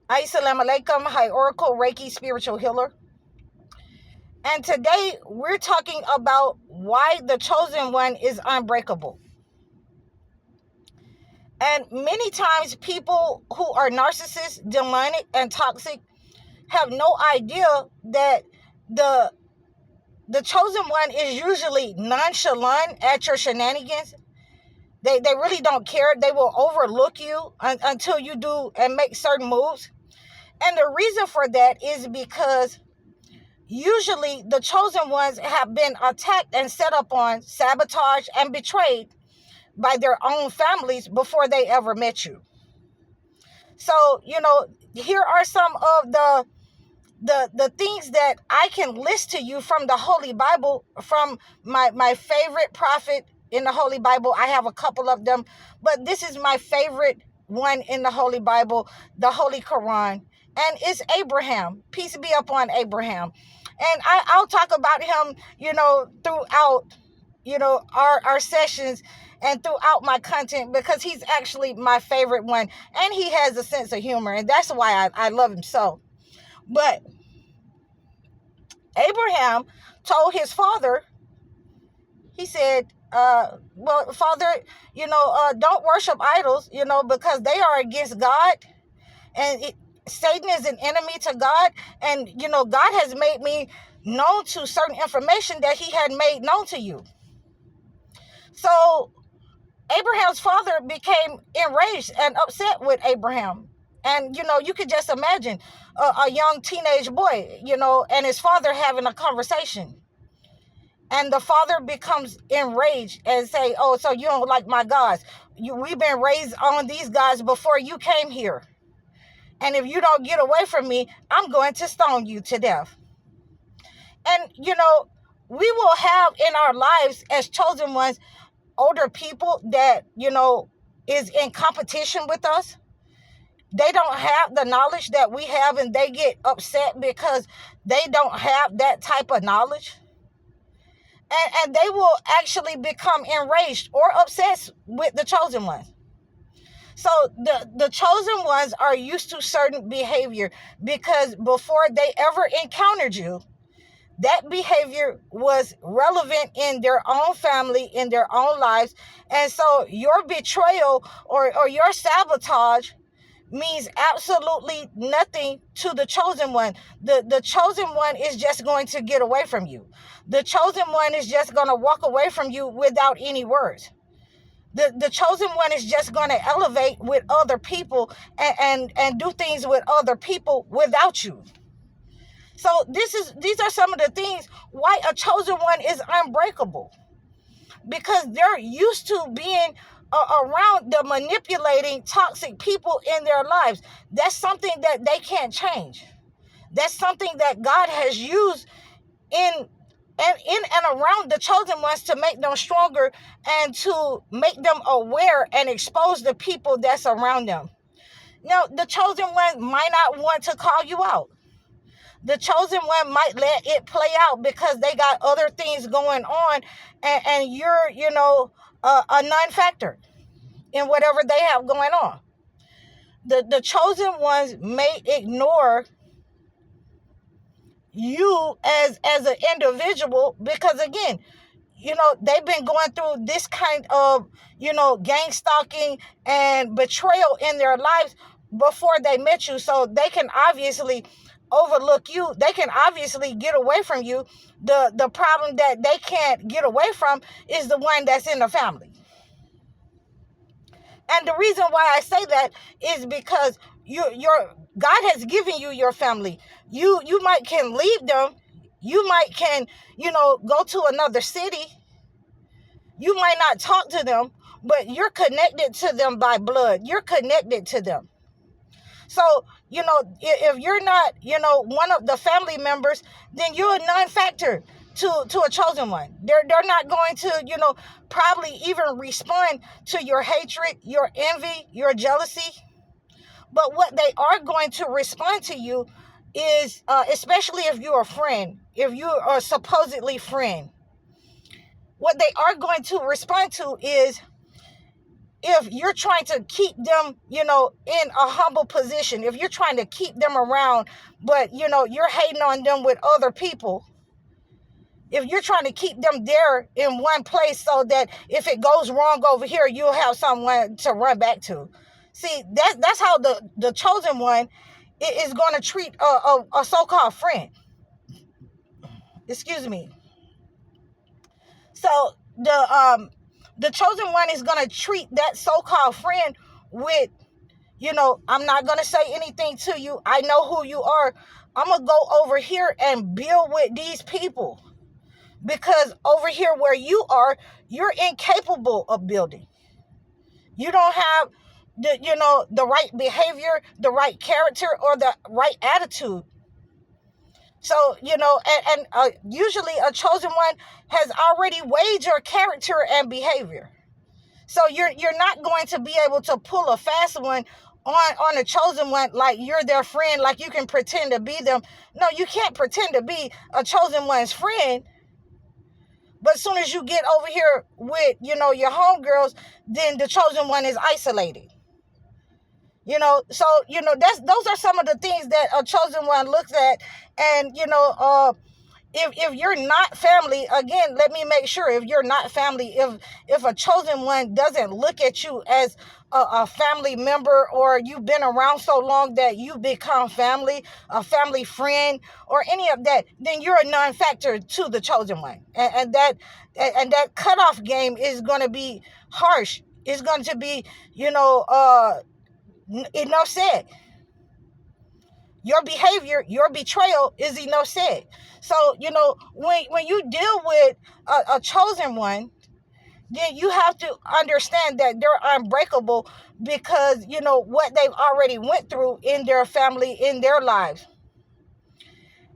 Assalamu alaikum, hi Oracle Reiki spiritual healer. And today we're talking about why the chosen one is unbreakable. And many times people who are narcissists, demonic, and toxic have no idea that the chosen one is usually nonchalant at your shenanigans. They really don't care. They will overlook you until you do and make certain moves. And the reason for that is because usually the chosen ones have been attacked and set up on, sabotaged, and betrayed by their own families before they ever met you. So, here are some of the things that I can list to you from the Holy Bible, from my favorite prophet in the Holy Bible. I have a couple of them, but this is my favorite one in the Holy Bible, the Holy Quran, and it's Abraham. Peace be upon Abraham. And I'll talk about him, throughout, our sessions and throughout my content, because he's actually my favorite one. And he has a sense of humor, and that's why I love him so. But Abraham told his father, he said, well, Father, don't worship idols, because they are against God. And Satan is an enemy to God. And, God has made me known to certain information that he had made known to you. So Abraham's father became enraged and upset with Abraham. And, you could just imagine a young teenage boy, and his father having a conversation. And the father becomes enraged and say, oh, so you don't like my gods. We've been raised on these gods before you came here. And if you don't get away from me, I'm going to stone you to death. And, we will have in our lives as chosen ones, older people that, is in competition with us. They don't have the knowledge that we have, and they get upset because they don't have that type of knowledge. And they will actually become enraged or obsessed with the chosen ones. So the chosen ones are used to certain behavior because before they ever encountered you, that behavior was relevant in their own family, in their own lives. And so your betrayal or your sabotage means absolutely nothing to the chosen one. The chosen one is just going to get away from you. The chosen one is just going to walk away from you without any words. The chosen one is just going to elevate with other people and do things with other people without you. So these are some of the things why a chosen one is unbreakable, because they're used to being around the manipulating, toxic people in their lives. That's something that they can't change. That's something that God has used in and around the chosen ones to make them stronger and to make them aware and expose the people that's around them. Now, the chosen one might not want to call you out. The chosen one might let it play out because they got other things going on, and you're, a non-factor in whatever they have going on. The chosen ones may ignore you as an individual because, again, they've been going through this kind of, gang stalking and betrayal in their lives before they met you. So they can obviously overlook you. They can obviously get away from you. The problem that they can't get away from is the one that's in the family. And the reason why I say that is because your God has given you your family. You might can leave them. You might can, go to another city. You might not talk to them, but you're connected to them by blood. You're connected to them. So, if you're not, one of the family members, then you're a non-factor to a chosen one. They're not going to, probably even respond to your hatred, your envy, your jealousy. But what they are going to respond to you is, especially if you're a friend, if you are supposedly friend, what they are going to respond to is if you're trying to keep them, in a humble position, if you're trying to keep them around, but, you're hating on them with other people, if you're trying to keep them there in one place so that if it goes wrong over here, you'll have someone to run back to. See, that's how the chosen one is going to treat a so-called friend. Excuse me. So the chosen one is going to treat that so-called friend with, I'm not going to say anything to you. I know who you are. I'm going to go over here and build with these people. Because over here where you are, you're incapable of building. You don't have the right behavior, the right character, or the right attitude. So, and usually a chosen one has already weighed your character and behavior. So you're not going to be able to pull a fast one on a chosen one, like you're their friend, like you can pretend to be them. No, you can't pretend to be a chosen one's friend. But as soon as you get over here with, your homegirls, then the chosen one is isolated. So, those are some of the things that a chosen one looks at. And, if you're not family, again, let me make sure, if you're not family, if a chosen one doesn't look at you as a family member, or you've been around so long that you become family, a family friend, or any of that, then you're a non-factor to the chosen one. And that cutoff game is going to be harsh. It's going to be, enough said. Your behavior, your betrayal is enough said. So, when you deal with a chosen one, then you have to understand that they're unbreakable because, what they've already went through in their family, in their lives.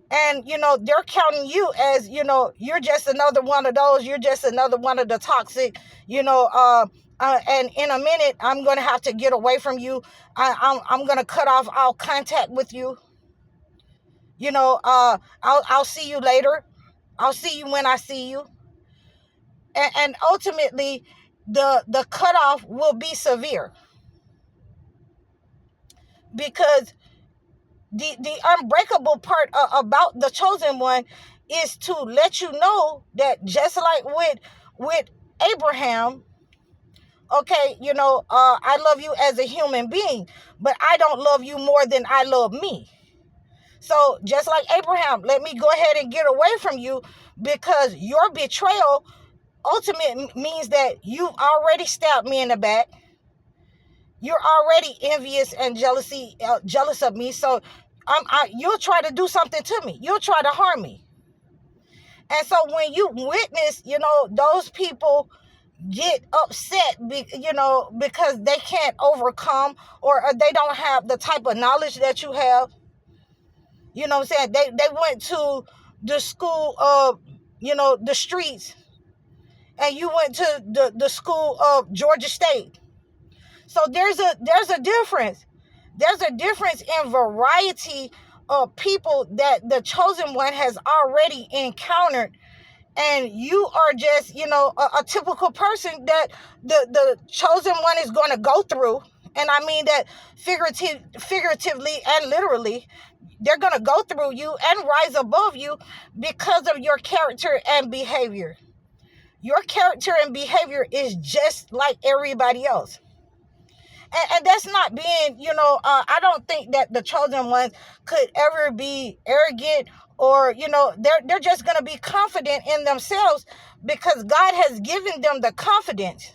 And, they're counting you as, you're just another one of those. You're just another one of the toxic, and in a minute, I'm going to have to get away from you. I'm going to cut off all contact with you. I'll see you later. I'll see you when I see you. And ultimately, the cutoff will be severe. Because the unbreakable part about the chosen one is to let you know that just like with Abraham, okay, I love you as a human being, but I don't love you more than I love me. So just like Abraham, let me go ahead and get away from you, because your betrayal ultimately means that you've already stabbed me in the back. You're already envious and jealous of me. So you'll try to do something to me. You'll try to harm me. And so when you witness, those people get upset, because they can't overcome, or they don't have the type of knowledge that you have. You know what I'm saying? They went to the school of, the streets, and you went to the school of Georgia State. So there's a difference. There's a difference in variety of people that the chosen one has already encountered. And you are just, a typical person that the chosen one is going to go through. And I mean that figuratively and literally. They're going to go through you and rise above you because of your character and behavior. Your character and behavior is just like everybody else. And that's not being, I don't think that the chosen ones could ever be arrogant, or, they're just going to be confident in themselves, because God has given them the confidence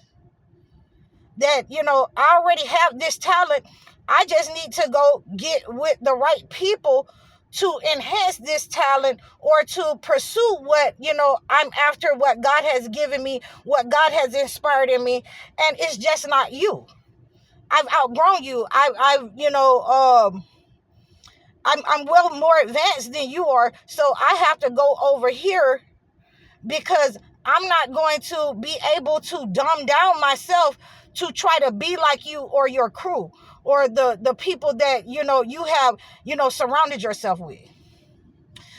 that, I already have this talent. I just need to go get with the right people to enhance this talent, or to pursue what, I'm after, what God has given me, what God has inspired in me. And it's just not you. I've outgrown you. I'm well more advanced than you are. So I have to go over here, because I'm not going to be able to dumb down myself to try to be like you or your crew, or the people that, you have, surrounded yourself with.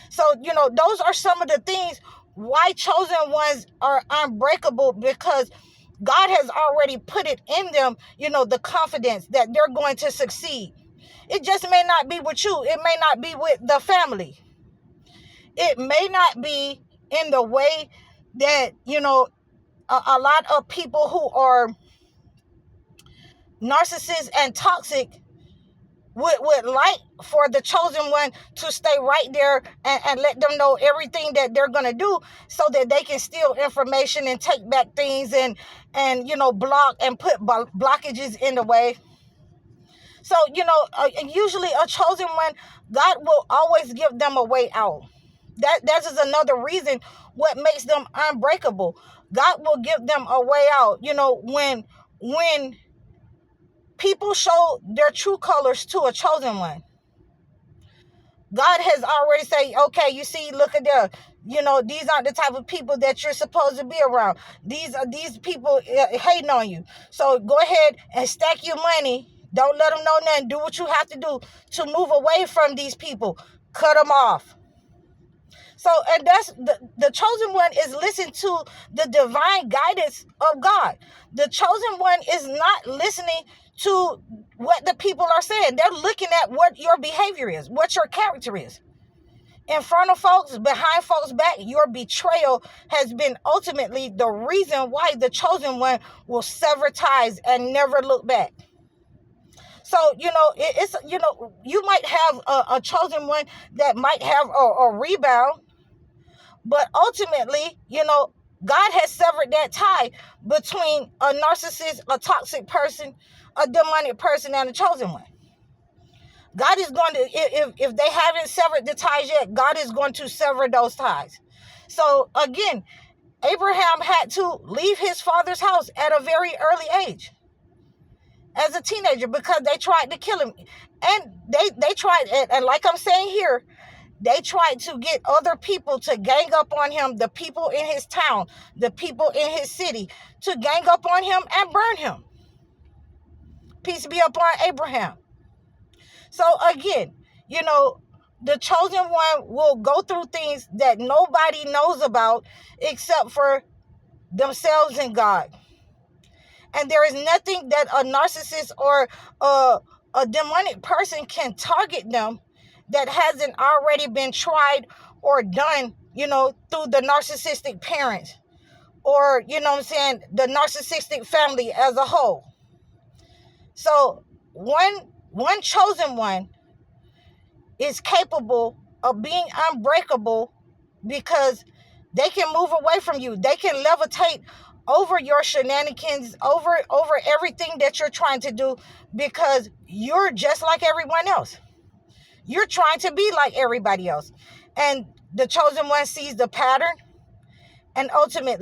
So, those are some of the things why chosen ones are unbreakable, because God has already put it in them, the confidence that they're going to succeed. It just may not be with you. It may not be with the family. It may not be in the way that, a lot of people who are narcissists and toxic would like for the chosen one to stay right there and let them know everything that they're going to do so that they can steal information and take back things and block and put blockages in the way. So, usually a chosen one, God will always give them a way out. That is another reason what makes them unbreakable. God will give them a way out. When people show their true colors to a chosen one, God has already said, okay, you see, look at them. These aren't the type of people that you're supposed to be around. These people hating on you. So go ahead and stack your money. Don't let them know nothing. Do what you have to do to move away from these people. Cut them off. So, and that's the chosen one is listening to the divine guidance of God. The chosen one is not listening to what the people are saying. They're looking at what your behavior is, what your character is. In front of folks, behind folks' back, your betrayal has been ultimately the reason why the chosen one will sever ties and never look back. So, it's, you might have a chosen one that might have a rebound, but ultimately, God has severed that tie between a narcissist, a toxic person, a demonic person, and a chosen one. God is going to, if they haven't severed the ties yet, God is going to sever those ties. So again, Abraham had to leave his father's house at a very early age as a teenager because they tried to kill him. And they tried, and like I'm saying here, they tried to get other people to gang up on him, the people in his town, the people in his city, to gang up on him and burn him. Peace be upon Abraham. So again, the chosen one will go through things that nobody knows about except for themselves and God. And there is nothing that a narcissist or a demonic person can target them that hasn't already been tried or done, through the narcissistic parents or, the narcissistic family as a whole. So one chosen one is capable of being unbreakable because they can move away from you. They can levitate over your shenanigans, over everything that you're trying to do because you're just like everyone else. You're trying to be like everybody else. And the chosen one sees the pattern and ultimately